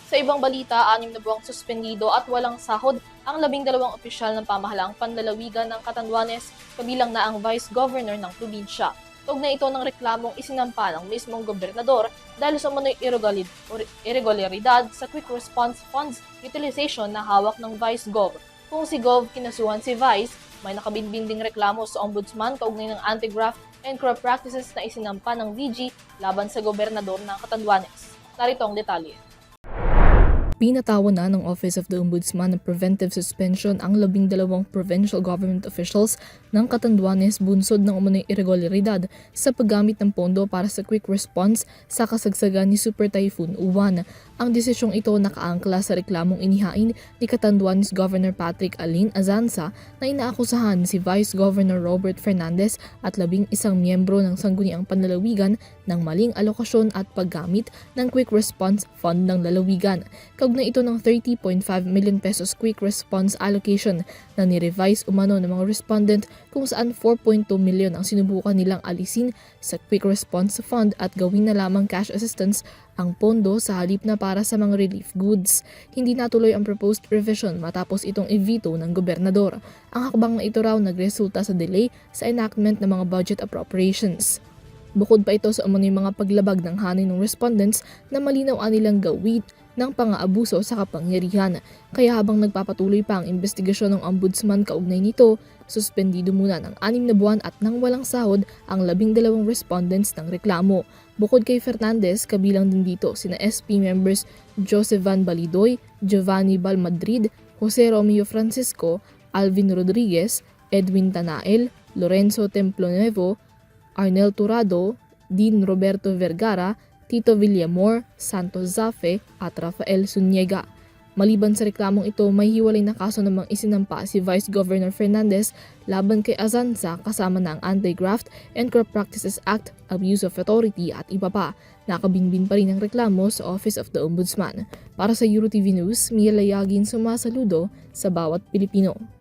Sa ibang balita, 6 na buwang suspendido at walang sahod ang 12 opisyal ng pamahalaang panlalawigan ng Catanduanes, kabilang na ang Vice Governor ng probinsya. Kaugnay ito ng reklamong isinampa ng mismong gobernador dahil sa umano'y irregularidad sa Quick Response Funds utilization na hawak ng Vice Gov. Kung si Gov kinasuhan si Vice, may nakabinbinding reklamo sa Ombudsman kaugnay ng anti-graft and corrupt practices na isinampa ng VG laban sa gobernador ng Catanduanes. Narito ang detalye. Pinatawan na ng Office of the Ombudsman ng preventive suspension ang 12 provincial government officials ng Catanduanes bunsod ng umano'y irregularidad sa paggamit ng pondo para sa quick response sa kasagsagan ni Super Typhoon Uwan. Ang desisyong ito nakaangkla sa reklamong inihain ni Catanduanes Governor Patrick Alin Azanza na inaakusahan si Vice Governor Robert Fernandez at 11 miyembro ng sangguniang panlalawigan ng maling alokasyon at paggamit ng quick response fund ng lalawigan. Kaugnay ito ng 30.5 million pesos quick response allocation na ni-revise umano ng mga respondent kung saan 4.2 million ang sinubukan nilang alisin sa quick response fund at gawin na lamang cash assistance ang pondo sa halip na para sa mga relief goods. Hindi natuloy ang proposed revision matapos itong i-veto ng gobernador. Ang hakbang na ito raw nagresulta sa delay sa enactment ng mga budget appropriations. Bukod pa ito sa umano'y mga paglabag ng hanay ng respondents na malinaw anilang gawin ng pang-aabuso sa kapangyarihan. Kaya habang nagpapatuloy pa ang investigasyon ng ombudsman kaugnay nito, suspendido muna ng 6 na buwan at nang walang sahod ang 12 respondents ng reklamo. Bukod kay Fernandez, kabilang din dito sina SP members Josevan Balidoy, Giovanni Balmadrid, Jose Romeo Francisco, Alvin Rodriguez, Edwin Tanael, Lorenzo Templonuevo, Arnel Turado, Dean Roberto Vergara, Tito Villamor, Santos Zafe at Rafael Zuniega. Maliban sa reklamong ito, may hiwalay na kaso namang isinampa si Vice Governor Fernandez laban kay Azanza kasama ng Anti-Graft and Corrupt Practices Act, Abuse of Authority at iba pa. Nakabinbin pa rin ang reklamo sa Office of the Ombudsman. Para sa EuroTV News, Mia Layagin sumasaludo sa bawat Pilipino.